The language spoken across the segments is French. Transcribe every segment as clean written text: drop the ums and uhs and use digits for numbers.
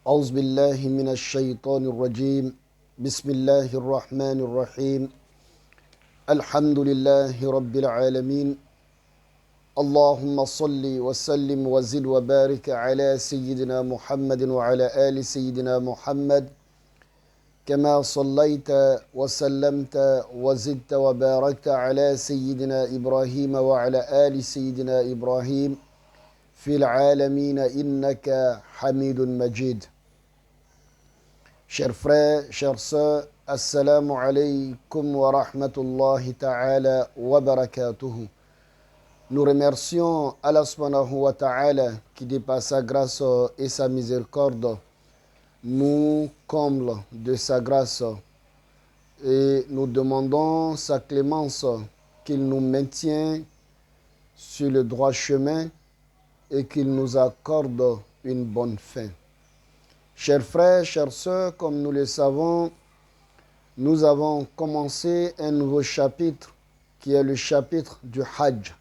أعوذ بالله من الشيطان الرجيم بسم الله الرحمن الرحيم الحمد لله رب العالمين اللهم صل وسلم وزد وبارك على سيدنا محمد وعلى آل سيدنا محمد كما صليت وسلمت وزدت وباركت على سيدنا إبراهيم وعلى آل سيدنا إبراهيم في العالمين إنك حميد مجيد. Chers frères, chères sœurs, assalamu alaykum wa rahmatullahi ta'ala wa barakatuhu. Nous remercions Allah subhanahu wa ta'ala qui, de par sa grâce et sa miséricorde, nous comble de sa grâce et nous demandons sa clémence qu'il nous maintient sur le droit chemin et qu'il nous accorde une bonne fin. Chers frères, chères sœurs, comme nous le savons, nous avons commencé un nouveau chapitre qui est le chapitre du Hajj.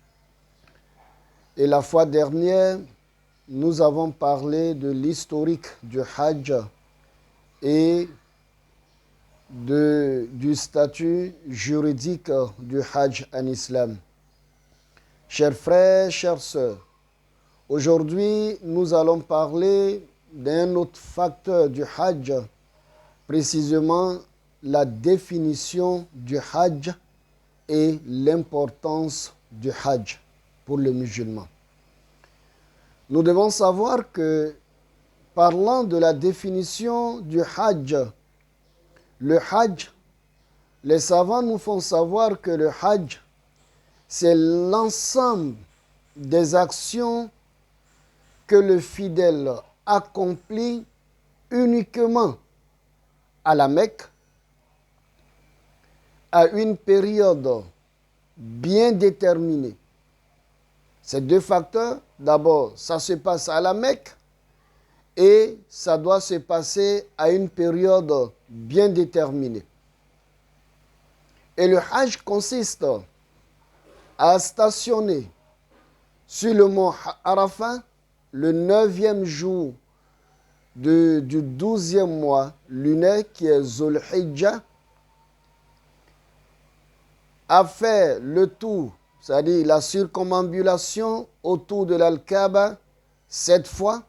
Et la fois dernière, nous avons parlé de l'historique du Hajj et du statut juridique du Hajj en islam. Chers frères, chères sœurs, aujourd'hui, nous allons parler d'un autre facteur du Hajj, précisément la définition du Hajj et l'importance du Hajj pour les musulmans. Nous devons savoir que, parlant de la définition du Hajj, le Hajj, les savants nous font savoir que le Hajj, c'est l'ensemble des actions que le fidèle accompli uniquement à la Mecque à une période bien déterminée. Ces deux facteurs, d'abord, ça se passe à la Mecque et ça doit se passer à une période bien déterminée. Et le Hajj consiste à stationner sur le mont Arafat le 9e jour du 12e mois lunaire qui est Zul Hijjah, a fait le tour, c'est-à-dire la circumambulation autour de l'Al-Kaaba 7 fois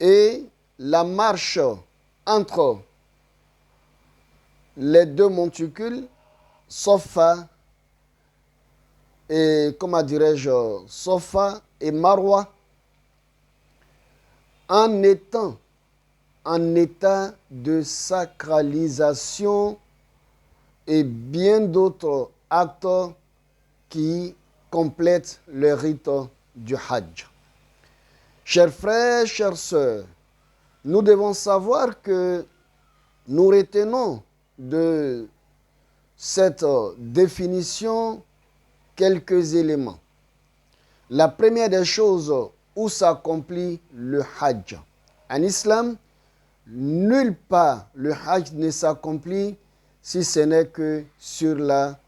et la marche entre les deux monticules, Safa et, Safa et Marwa, en étant en état de sacralisation et bien d'autres actes qui complètent le rite du Hajj. Chers frères, chères sœurs, nous devons savoir que nous retenons de cette définition quelques éléments. La première des choses où s'accomplit le Hajj. En islam, nulle part le Hajj ne s'accomplit si ce n'est que sur la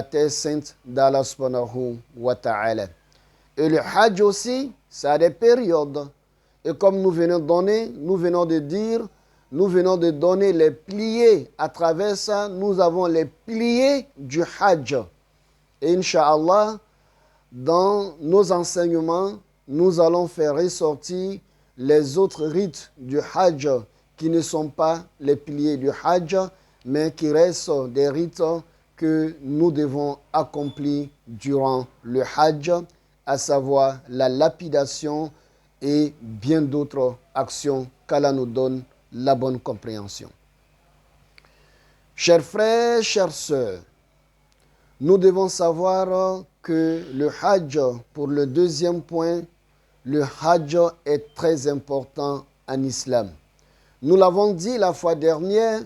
terre sainte d'Allah subhanahu wa ta'ala. Et le Hajj aussi, ça a des périodes. Et comme nous venons de donner les piliers. À travers ça, nous avons les piliers du Hajj. Et Inch'Allah, dans nos enseignements, nous allons faire ressortir les autres rites du Hajj qui ne sont pas les piliers du Hajj, mais qui restent des rites que nous devons accomplir durant le Hajj, à savoir la lapidation et bien d'autres actions qu'Allah nous donne la bonne compréhension. Chers frères, chères sœurs, nous devons savoir que le Hajj, pour le deuxième point, le Hajj est très important en islam. Nous l'avons dit la fois dernière,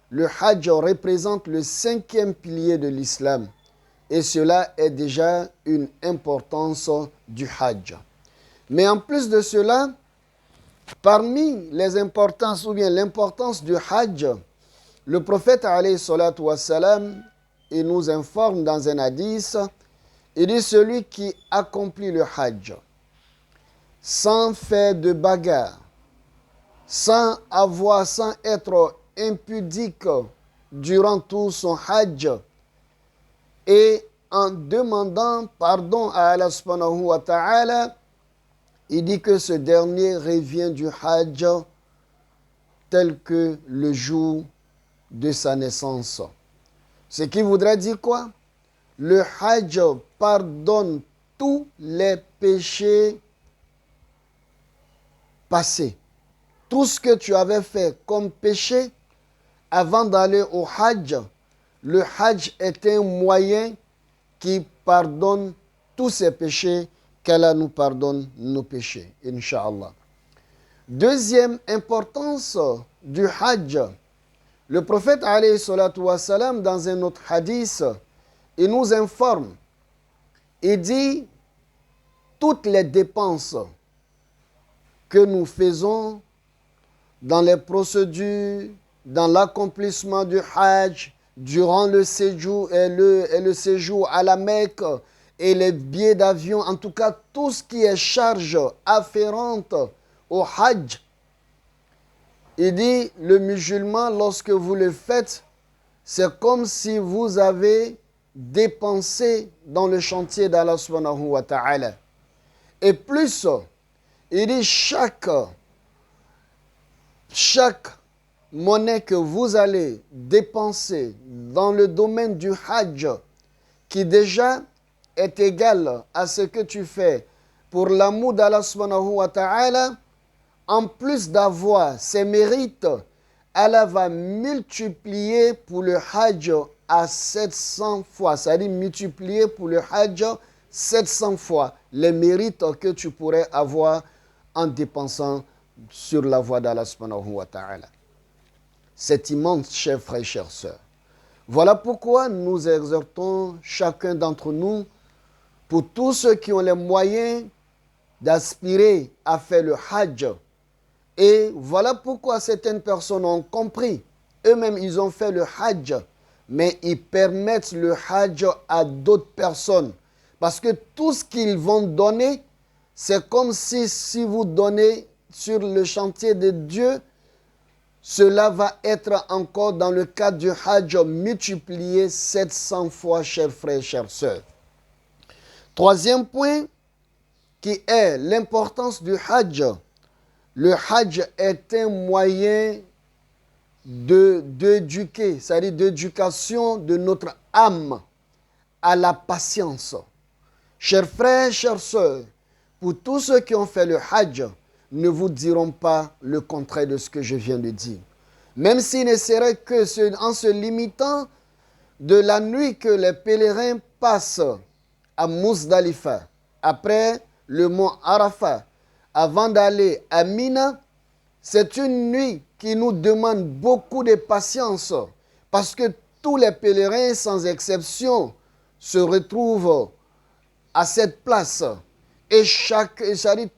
le Hajj représente le 5e pilier de l'islam et cela est déjà une importance du Hajj. Mais en plus de cela, parmi les importances ou bien l'importance du Hajj, le prophète alayhi salatu wassalam, il nous informe dans un hadith, il dit celui qui accomplit le Hajj sans faire de bagarre, sans être impudique durant tout son hajj, et en demandant pardon à Allah subhanahu wa ta'ala, il dit que ce dernier revient du hajj tel que le jour de sa naissance. Ce qui voudrait dire quoi? Le hajj pardonne tous les péchés passés. Tout ce que tu avais fait comme péché avant d'aller au hajj, le hajj est un moyen qui pardonne tous ces péchés, qu'Allah nous pardonne nos péchés, Inch'Allah. Deuxième importance du hajj, le prophète alayhi salatu wassalam, dans un autre hadith, il nous informe, il dit, toutes les dépenses que nous faisons dans les procédures, dans l'accomplissement du hajj, durant le séjour et le séjour à la Mecque et les billets d'avion, en tout cas tout ce qui est charge afférente au hajj, il dit, le musulman, lorsque vous le faites, c'est comme si vous avez dépensé dans le chantier d'Allah subhanahu wa ta'ala. Et plus, il dit, chaque monnaie que vous allez dépenser dans le domaine du hajj, qui déjà est égale à ce que tu fais pour l'amour d'Allah subhanahu wa ta'ala, en plus d'avoir ses mérites, Allah va multiplier pour le hajj à 700 fois. C'est-à-dire multiplier pour le hajj 700 fois les mérites que tu pourrais avoir en dépensant sur la voie d'Allah subhanahu wa ta'ala. C'est immense, chers frères et chères sœurs. Voilà pourquoi nous exhortons chacun d'entre nous, pour tous ceux qui ont les moyens d'aspirer à faire le hajj. Et voilà pourquoi certaines personnes ont compris. Eux-mêmes, ils ont fait le hajj, mais ils permettent le hajj à d'autres personnes. Parce que tout ce qu'ils vont donner, c'est comme si vous donnez sur le chantier de Dieu, cela va être encore dans le cadre du hajj multiplié 700 fois, chers frères et chères sœurs. Troisième point, qui est l'importance du hajj. Le hajj est un moyen d'éduquer, c'est-à-dire d'éducation de notre âme à la patience. Chers frères, chères sœurs, pour tous ceux qui ont fait le hajj, ne vous diront pas le contraire de ce que je viens de dire. Même s'il ne serait que en se limitant de la nuit que les pèlerins passent à Muzdalifa, après le mont Arafat, avant d'aller à Mina, c'est une nuit qui nous demande beaucoup de patience, parce que tous les pèlerins, sans exception, se retrouvent à cette place. Et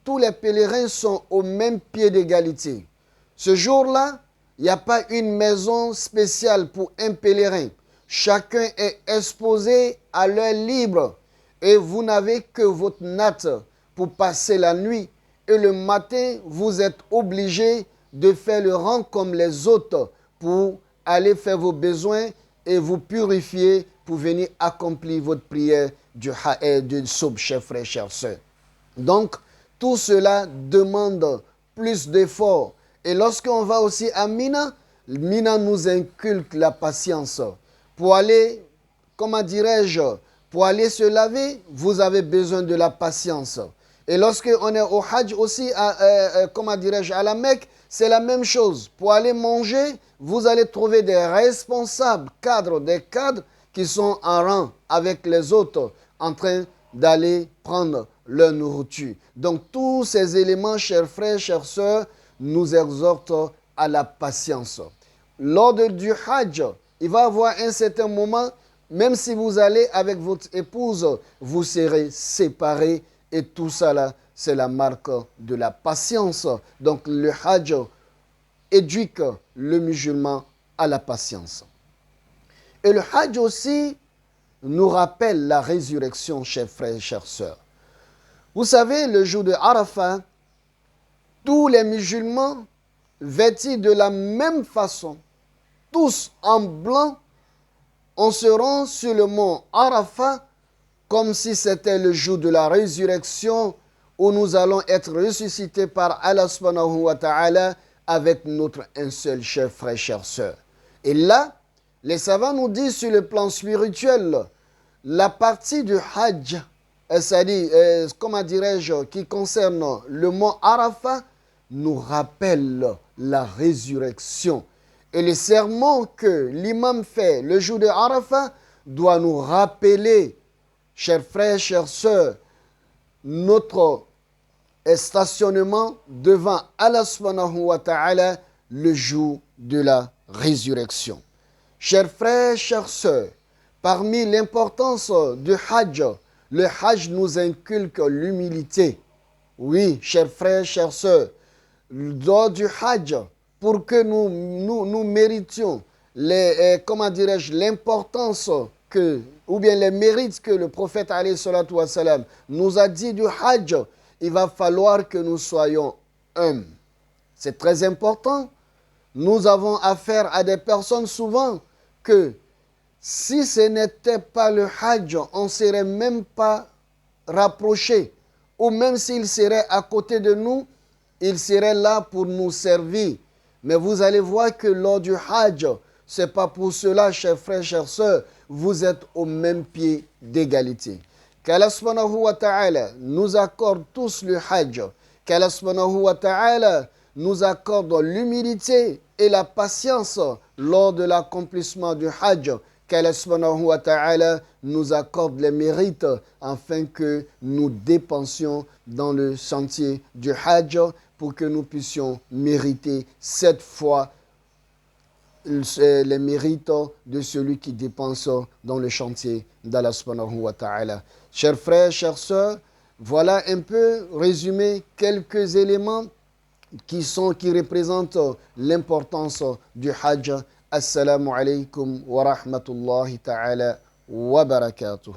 tous les pèlerins sont au même pied d'égalité. Ce jour-là, il n'y a pas une maison spéciale pour un pèlerin. Chacun est exposé à l'air libre. Et vous n'avez que votre natte pour passer la nuit. Et le matin, vous êtes obligé de faire le rang comme les autres pour aller faire vos besoins et vous purifier pour venir accomplir votre prière du Soub, chers frères et chères sœurs. Donc, tout cela demande plus d'efforts. Et lorsqu'on va aussi à Mina, Mina nous inculque la patience. Pour aller, comment dirais-je, pour aller se laver, vous avez besoin de la patience. Et lorsqu'on est au hajj aussi, à la Mecque, c'est la même chose. Pour aller manger, vous allez trouver des responsables, des cadres qui sont en rang avec les autres, en train d'aller prendre leur nourriture. Donc tous ces éléments, chers frères, chères sœurs, nous exhortent à la patience. Lors du hajj, il va y avoir un certain moment, même si vous allez avec votre épouse, vous serez séparés. Et tout ça là, c'est la marque de la patience. Donc le hajj éduque le musulman à la patience. Et le hajj aussi nous rappelle la résurrection, chers frères et chères sœurs. Vous savez, le jour de Arafat, tous les musulmans vêtis de la même façon, tous en blanc, on se rend sur le mont Arafat comme si c'était le jour de la résurrection où nous allons être ressuscités par Allah subhanahu wa ta'ala avec notre un seul chef, frère, chère sœur. Et là, les savants nous disent sur le plan spirituel, la partie du Hajj, c'est-à-dire, comment dirais-je, qui concerne le mont Arafat, nous rappelle la résurrection. Et le sermon que l'imam fait le jour de Arafat doit nous rappeler, chers frères, chères sœurs, notre stationnement devant Allah subhanahu wa ta'ala le jour de la résurrection. Chers frères, chères sœurs, parmi l'importance du Hajj, le Hajj nous inculque l'humilité. Oui, chers frères, chères sœurs, lors du Hajj, pour que nous méritions l'importance ou bien les mérites que le prophète alayhi salatu wa salam nous a dit du Hajj, il va falloir que nous soyons humbles. C'est très important. Nous avons affaire à des personnes souvent que si ce n'était pas le Hajj, on ne serait même pas rapproché. Ou même s'il serait à côté de nous, il serait là pour nous servir. Mais vous allez voir que lors du Hajj, ce n'est pas pour cela, chers frères, chères sœurs, vous êtes au même pied d'égalité. Qu'Allah subhanahu wa ta'ala nous accorde tous le Hajj. Qu'Allah subhanahu wa ta'ala nous accorde l'humilité et la patience lors de l'accomplissement du Hajj. Qu'Allah subhanahu wa ta'ala nous accorde les mérites afin que nous dépensions dans le sentier du Hajj pour que nous puissions mériter cette fois les mérites de celui qui dépense dans le chantier d'Allah subhanahu wa ta'ala. Chers frères, chères sœurs, voilà un peu résumé quelques éléments qui représentent l'importance du Hajj. Assalamu alaikum wa rahmatullahi ta'ala wa barakatuh.